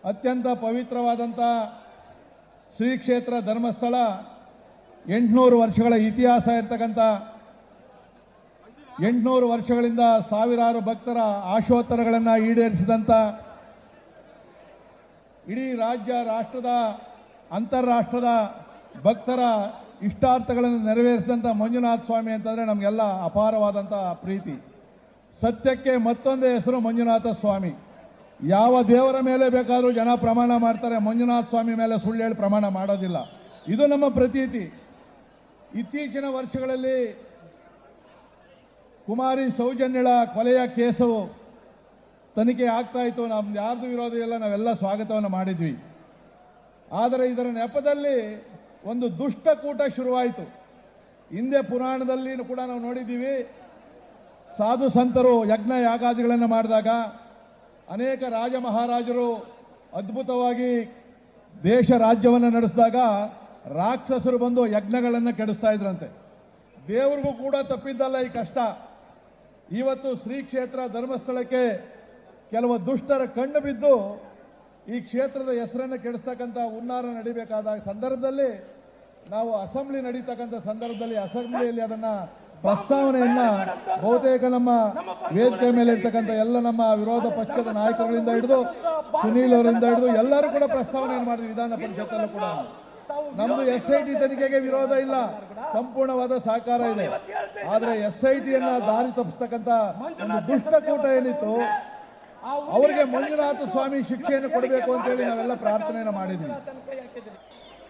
ಅತ್ಯಂತ ಪವಿತ್ರವಾದಂಥ ಶ್ರೀ ಕ್ಷೇತ್ರ ಧರ್ಮಸ್ಥಳ 800 ವರ್ಷಗಳ ಇತಿಹಾಸ ಇರತಕ್ಕಂಥ 800 ವರ್ಷಗಳಿಂದ ಸಾವಿರಾರು ಭಕ್ತರ ಆಶೋತ್ತರಗಳನ್ನು ಈಡೇರಿಸಿದಂಥ ಇಡೀ ರಾಜ್ಯ ರಾಷ್ಟ್ರದ ಅಂತಾರಾಷ್ಟ್ರದ ಭಕ್ತರ ಇಷ್ಟಾರ್ಥಗಳನ್ನು ನೆರವೇರಿಸಿದಂಥ ಮಂಜುನಾಥ ಸ್ವಾಮಿ ಅಂತಂದರೆ ನಮಗೆಲ್ಲ ಅಪಾರವಾದಂಥ ಪ್ರೀತಿ. ಸತ್ಯಕ್ಕೆ ಮತ್ತೊಂದು ಹೆಸರು ಮಂಜುನಾಥ ಸ್ವಾಮಿ. ಯಾವ ದೇವರ ಮೇಲೆ ಬೇಕಾದರೂ ಜನ ಪ್ರಮಾಣ ಮಾಡ್ತಾರೆ, ಮಂಜುನಾಥ ಸ್ವಾಮಿ ಮೇಲೆ ಸುಳ್ಳು ಹೇಳಿ ಪ್ರಮಾಣ ಮಾಡೋದಿಲ್ಲ. ಇದು ನಮ್ಮ ಪ್ರತೀತಿ. ಇತ್ತೀಚಿನ ವರ್ಷಗಳಲ್ಲಿ ಕುಮಾರಿ ಸೌಜನ್ಯಳ ಕೊಲೆಯ ಕೇಸು ತನಿಖೆ ಆಗ್ತಾ ಇತ್ತು. ನಮ್ದು ಯಾರ್ದು ವಿರೋಧ ಇಲ್ಲ, ನಾವೆಲ್ಲ ಸ್ವಾಗತವನ್ನು ಮಾಡಿದ್ವಿ. ಆದರೆ ಇದರ ನೆಪದಲ್ಲಿ ಒಂದು ದುಷ್ಟಕೂಟ ಶುರುವಾಯಿತು. ಹಿಂದೆ ಪುರಾಣದಲ್ಲಿ ಕೂಡ ನಾವು ನೋಡಿದ್ದೀವಿ. ಸಾಧು ಸಂತರು ಯಜ್ಞ ಯಾಗಾದಿಗಳನ್ನು ಮಾಡಿದಾಗ ಅನೇಕ ರಾಜ ಮಹಾರಾಜರು ಅದ್ಭುತವಾಗಿ ದೇಶ ರಾಜ್ಯವನ್ನು ನಡೆಸಿದಾಗ ರಾಕ್ಷಸರು ಬಂದು ಯಜ್ಞಗಳನ್ನು ಕೆಡಿಸ್ತಾ ಇದ್ರಂತೆ. ದೇವರಿಗೂ ಕೂಡ ತಪ್ಪಿದ್ದಲ್ಲ ಈ ಕಷ್ಟ. ಇವತ್ತು ಶ್ರೀ ಕ್ಷೇತ್ರ ಧರ್ಮಸ್ಥಳಕ್ಕೆ ಕೆಲವು ದುಷ್ಟರ ಕಣ್ಣು ಬಿದ್ದು ಈ ಕ್ಷೇತ್ರದ ಹೆಸರನ್ನು ಕೆಡಿಸ್ತಕ್ಕಂಥ ಹುನ್ನಾರ ನಡಿಬೇಕಾದ ಸಂದರ್ಭದಲ್ಲಿ ನಾವು ಅಸೆಂಬ್ಲಿ ನಡೀತಕ್ಕಂಥ ಸಂದರ್ಭದಲ್ಲಿ ಅಸೆಂಬ್ಲಿಯಲ್ಲಿ ಅದನ್ನ ಪ್ರಸ್ತಾವನೆಯನ್ನ ಬಹುತೇಕ ನಮ್ಮ ವೇದಿಕೆ ಮೇಲೆ ಇರ್ತಕ್ಕಂಥ ಎಲ್ಲ ನಮ್ಮ ವಿರೋಧ ಪಕ್ಷದ ನಾಯಕರುಗಳಿಂದ ಹಿಡಿದು ಸುನೀಲ್ ಅವರಿಂದ ಹಿಡಿದು ಎಲ್ಲರೂ ಕೂಡ ಪ್ರಸ್ತಾವನೆಯನ್ನು ಮಾಡಿದ್ವಿ. ವಿಧಾನ ಪರಿಷತ್ತಲ್ಲೂ ಕೂಡ ನಮ್ದು SIT ತನಿಖೆಗೆ ವಿರೋಧ ಇಲ್ಲ, ಸಂಪೂರ್ಣವಾದ ಸಹಕಾರ ಇದೆ. ಆದ್ರೆ SITಯನ್ನ ದಾರಿ ತಪ್ಪಿಸ್ತಕ್ಕಂಥ ಒಂದು ದುಷ್ಟಕೂಟ ಏನಿತ್ತು ಅವರಿಗೆ ಮಂಜುನಾಥ ಸ್ವಾಮಿ ಶಿಕ್ಷೆಯನ್ನು ಕೊಡಬೇಕು ಅಂತ ಹೇಳಿ ನಾವೆಲ್ಲ ಪ್ರಾರ್ಥನೆಯನ್ನು ಮಾಡಿದ್ವಿ.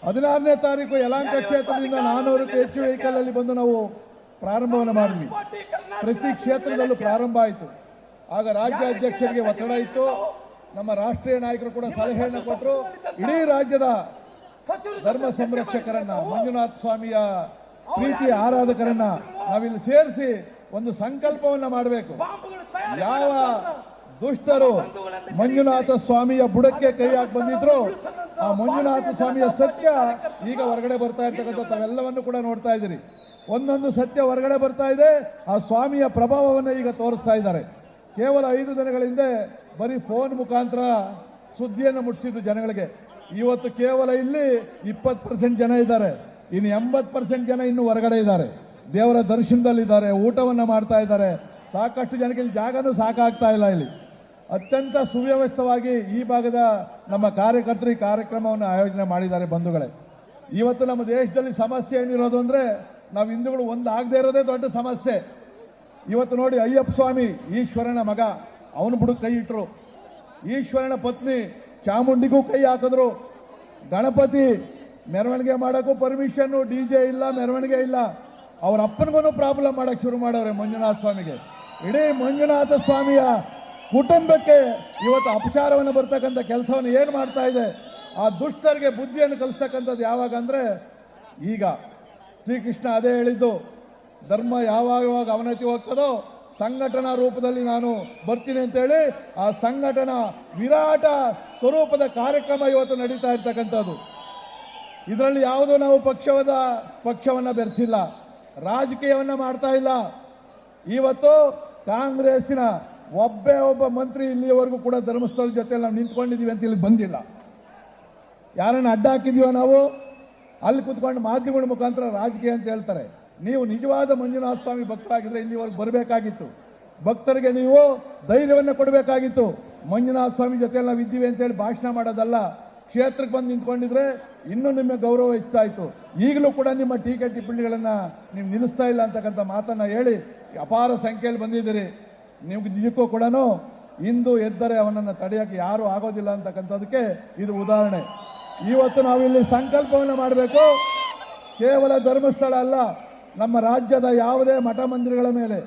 16ನೇ ತಾರೀಕು ಯಲಹಂಕ ಕ್ಷೇತ್ರದಿಂದ 400ಕ್ಕೂ ಹೆಚ್ಚು ವೆಹಿಕಲ್ ಅಲ್ಲಿ ಬಂದು ನಾವು ಪ್ರಾರಂಭವನ್ನು ಮಾಡಿದ್ವಿ. ಪ್ರತಿ ಕ್ಷೇತ್ರದಲ್ಲೂ ಪ್ರಾರಂಭ ಆಯಿತು. ಆಗ ರಾಜ್ಯ ಅಧ್ಯಕ್ಷರಿಗೆ ಒತ್ತಡ ಇತ್ತು. ನಮ್ಮ ರಾಷ್ಟ್ರೀಯ ನಾಯಕರು ಕೂಡ ಸಲಹೆಯನ್ನು ಕೊಟ್ಟರು. ಇಡೀ ರಾಜ್ಯದ ಧರ್ಮ ಸಂರಕ್ಷಕರನ್ನ, ಮಂಜುನಾಥ ಸ್ವಾಮಿಯ ಪ್ರೀತಿ ಆರಾಧಕರನ್ನ ನಾವಿಲ್ಲಿ ಸೇರಿಸಿ ಒಂದು ಸಂಕಲ್ಪವನ್ನ ಮಾಡಬೇಕು. ಯಾವ ದುಷ್ಟರು ಮಂಜುನಾಥ ಸ್ವಾಮಿಯ ಬುಡಕ್ಕೆ ಕೈ ಹಾಕಿ ಬಂದಿದ್ರು, ಆ ಮಂಜುನಾಥ ಸ್ವಾಮಿಯ ಸತ್ಯ ಈಗ ಹೊರಗಡೆ ಬರ್ತಾ ಇರ್ತಕ್ಕಂಥ ತಾವೆಲ್ಲವನ್ನು ಕೂಡ ನೋಡ್ತಾ ಇದ್ದೀರಿ. ಒಂದೊಂದು ಸತ್ಯ ಹೊರಗಡೆ ಬರ್ತಾ ಇದೆ. ಆ ಸ್ವಾಮಿಯ ಪ್ರಭಾವವನ್ನು ಈಗ ತೋರಿಸ್ತಾ ಇದ್ದಾರೆ. ಕೇವಲ 5 ದಿನಗಳ ಹಿಂದೆ ಬರೀ ಫೋನ್ ಮುಖಾಂತರ ಸುದ್ದಿಯನ್ನು ಮುಟ್ಟಿಸಿದ್ದು ಜನಗಳಿಗೆ. ಇವತ್ತು ಕೇವಲ ಇಲ್ಲಿ 20% ಜನ ಇದ್ದಾರೆ. ಇನ್ನು 80% ಜನ ಇನ್ನು ಹೊರಗಡೆ ಇದ್ದಾರೆ, ದೇವರ ದರ್ಶನದಲ್ಲಿದ್ದಾರೆ, ಊಟವನ್ನು ಮಾಡ್ತಾ ಇದ್ದಾರೆ. ಸಾಕಷ್ಟು ಜನಕ್ಕೆ ಇಲ್ಲಿ ಜಾಗನೂ ಸಾಕಾಗ್ತಾ ಇಲ್ಲ. ಇಲ್ಲಿ ಅತ್ಯಂತ ಸುವ್ಯವಸ್ಥಿತವಾಗಿ ಈ ಭಾಗದ ನಮ್ಮ ಕಾರ್ಯಕರ್ತರು ಈ ಕಾರ್ಯಕ್ರಮವನ್ನು ಆಯೋಜನೆ ಮಾಡಿದ್ದಾರೆ. ಬಂಧುಗಳೇ, ಇವತ್ತು ನಮ್ಮ ದೇಶದಲ್ಲಿ ಸಮಸ್ಯೆ ಏನಿರೋದು ಅಂದರೆ ನಾವು ಹಿಂದೂಗಳು ಒಂದಾಗದೇ ಇರೋದೇ ದೊಡ್ಡ ಸಮಸ್ಯೆ. ಇವತ್ತು ನೋಡಿ, ಅಯ್ಯಪ್ಪ ಸ್ವಾಮಿ ಈಶ್ವರನ ಮಗ, ಅವನು ಬುಡಕ್ಕೆ ಕೈ ಇಟ್ಟರು. ಈಶ್ವರನ ಪತ್ನಿ ಚಾಮುಂಡಿಗೂ ಕೈ ಹಾಕಿದ್ರು. ಗಣಪತಿ ಮೆರವಣಿಗೆ ಮಾಡೋಕ್ಕೂ ಪರ್ಮಿಷನ್ನು, DJ ಇಲ್ಲ, ಮೆರವಣಿಗೆ ಇಲ್ಲ. ಅವ್ರ ಅಪ್ಪನಿಗೂ ಪ್ರಾಬ್ಲಮ್ ಮಾಡೋಕ್ಕೆ ಶುರು ಮಾಡವ್ರೆ ಮಂಜುನಾಥ ಸ್ವಾಮಿಗೆ. ಇಡೀ ಮಂಜುನಾಥ ಸ್ವಾಮಿಯ ಕುಟುಂಬಕ್ಕೆ ಇವತ್ತು ಅಪಚಾರವನ್ನು ಬರ್ತಕ್ಕಂಥ ಕೆಲಸವನ್ನು ಏನು ಮಾಡ್ತಾ ಇದೆ. ಆ ದುಷ್ಟರಿಗೆ ಬುದ್ಧಿಯನ್ನು ಕಲಿಸ್ತಕ್ಕಂಥದ್ದು ಯಾವಾಗ ಅಂದರೆ ಈಗ. ಶ್ರೀಕೃಷ್ಣ ಅದೇ ಹೇಳಿದ್ದು, ಧರ್ಮ ಯಾವಾಗ ಅವನತಿ ಹೋಗ್ತದೋ ಸಂಘಟನಾ ರೂಪದಲ್ಲಿ ನಾನು ಬರ್ತೀನಿ ಅಂತೇಳಿ ಆ ಸಂಘಟನಾ ವಿರಾಟ ಸ್ವರೂಪದ ಕಾರ್ಯಕ್ರಮ ಇವತ್ತು ನಡೀತಾ ಇರ್ತಕ್ಕಂಥದ್ದು. ಇದರಲ್ಲಿ ಯಾವುದೋ ನಾವು ಪಕ್ಷವನ್ನು ಬೆರೆಸಿಲ್ಲ, ರಾಜಕೀಯವನ್ನು ಮಾಡ್ತಾ ಇಲ್ಲ. ಇವತ್ತು ಕಾಂಗ್ರೆಸ್ಸಿನ ಒಬ್ಬ ಮಂತ್ರಿ ಇಲ್ಲಿಯವರೆಗೂ ಕೂಡ ಧರ್ಮಸ್ಥಳದ ಜೊತೆ ನಾವು ನಿಂತ್ಕೊಂಡಿದ್ದೀವಿ ಅಂತ ಇಲ್ಲಿ ಬಂದಿಲ್ಲ. ಯಾರನ್ನು ಅಡ್ಡ ಹಾಕಿದೀವೋ ನಾವು, ಅಲ್ಲಿ ಕೂತ್ಕೊಂಡು ಮಾಧ್ಯಮಗಳ ಮುಖಾಂತರ ರಾಜಕೀಯ ಅಂತ ಹೇಳ್ತಾರೆ. ನೀವು ನಿಜವಾದ ಮಂಜುನಾಥ ಸ್ವಾಮಿ ಭಕ್ತರಾಗಿದ್ದರೆ ಇಲ್ಲಿವರೆಗೆ ಬರಬೇಕಾಗಿತ್ತು. ಭಕ್ತರಿಗೆ ನೀವು ಧೈರ್ಯವನ್ನು ಕೊಡಬೇಕಾಗಿತ್ತು. ಮಂಜುನಾಥ ಸ್ವಾಮಿ ಜೊತೆ ನಾವು ಇದ್ದೀವಿ ಅಂತೇಳಿ ಭಾಷಣ ಮಾಡೋದಲ್ಲ. ಕ್ಷೇತ್ರಕ್ಕೆ ಬಂದು ನಿಂತ್ಕೊಂಡಿದ್ರೆ ಇನ್ನೂ ನಿಮ್ಮ ಗೌರವ ಹೆಚ್ಚಾಯಿತು. ಈಗಲೂ ಕೂಡ ನಿಮ್ಮ ಟೀಕೆ ಟಿಪ್ಪಣಿಗಳನ್ನು ನೀವು ನಿಲ್ಲಿಸ್ತಾ ಇಲ್ಲ ಅಂತಕ್ಕಂಥ ಮಾತನ್ನು ಹೇಳಿ ಅಪಾರ ಸಂಖ್ಯೆಯಲ್ಲಿ ಬಂದಿದ್ದೀರಿ. ನಿಮ್ಗೆ ನಿಜಕ್ಕೂ ಕೂಡ ಇಂದು ಎದ್ದರೆ ಅವನನ್ನು ತಡೆಯೋಕ್ಕೆ ಯಾರೂ ಆಗೋದಿಲ್ಲ ಅಂತಕ್ಕಂಥದಕ್ಕೆ ಇದು ಉದಾಹರಣೆ. ಇವತ್ತು ನಾವಿಲ್ಲಿ ಸಂಕಲ್ಪವನ್ನು ಮಾಡಬೇಕು. ಕೇವಲ ಧರ್ಮಸ್ಥಳ ಅಲ್ಲ, ನಮ್ಮ ರಾಜ್ಯದ ಯಾವುದೇ ಮಠ ಮಂದಿರಗಳ ಮೇಲೆ,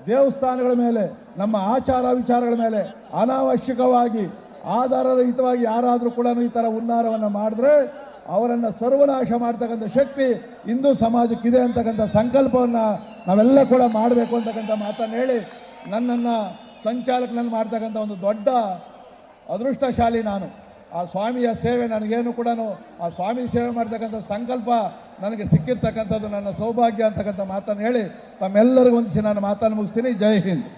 ದೇವಸ್ಥಾನಗಳ ಮೇಲೆ, ನಮ್ಮ ಆಚಾರ ವಿಚಾರಗಳ ಮೇಲೆ ಅನಾವಶ್ಯಕವಾಗಿ ಆಧಾರರಹಿತವಾಗಿ ಯಾರಾದರೂ ಕೂಡ ಈ ಥರ ಹುನ್ನಾರವನ್ನು ಮಾಡಿದ್ರೆ ಅವರನ್ನು ಸರ್ವನಾಶ ಮಾಡ್ತಕ್ಕಂಥ ಶಕ್ತಿ ಹಿಂದೂ ಸಮಾಜಕ್ಕಿದೆ ಅಂತಕ್ಕಂಥ ಸಂಕಲ್ಪವನ್ನು ನಾವೆಲ್ಲ ಕೂಡ ಮಾಡಬೇಕು ಅಂತಕ್ಕಂಥ ಮಾತನ್ನು ಹೇಳಿ ನನ್ನನ್ನು ಸಂಚಾಲಕನಲ್ಲಿ ಮಾಡ್ತಕ್ಕಂಥ ಒಂದು ದೊಡ್ಡ ಅದೃಷ್ಟಶಾಲಿ ನಾನು. ಆ ಸ್ವಾಮಿಯ ಸೇವೆ ನನಗೇನು ಕೂಡ ಆ ಸ್ವಾಮಿ ಸೇವೆ ಮಾಡ್ತಕ್ಕಂಥ ಸಂಕಲ್ಪ ನನಗೆ ಸಿಕ್ಕಿರ್ತಕ್ಕಂಥದ್ದು ನನ್ನ ಸೌಭಾಗ್ಯ ಅಂತಕ್ಕಂಥ ಮಾತನ್ನು ಹೇಳಿ ತಮ್ಮೆಲ್ಲರಿಗೂ ಹೊಂದಿಸಿ ನಾನು ಮಾತನ್ನು ಮುಗಿಸ್ತೀನಿ. ಜೈ ಹಿಂದ್.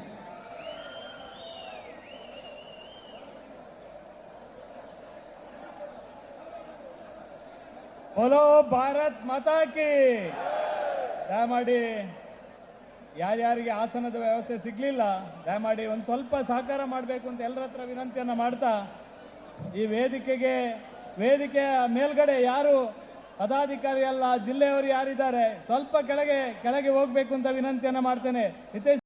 बोलो ಭಾರತ್ ಮಾತಾ ಕಿ ದಯಮಾಡಿ ಯಾರ್ಯಾರಿಗೆ ಆಸನದ ವ್ಯವಸ್ಥೆ ಸಿಗ್ಲಿಲ್ಲ ದಯಮಾಡಿ ಒಂದು ಸ್ವಲ್ಪ ಸಹಕಾರ ಮಾಡಬೇಕು ಅಂತ ಎಲ್ಲರ ಹತ್ರ ವಿನಂತಿಯನ್ನ ಮಾಡ್ತಾ ಈ ವೇದಿಕೆಯ ಮೇಲ್ಗಡೆ ಯಾರು ಪದಾಧಿಕಾರಿ ಅಲ್ಲ ಜಿಲ್ಲೆಯವರು ಯಾರಿದ್ದಾರೆ ಸ್ವಲ್ಪ ಕೆಳಗೆ ಹೋಗ್ಬೇಕು ಅಂತ ವಿನಂತಿಯನ್ನ ಮಾಡ್ತೇನೆ. ಹಿತೇಶ್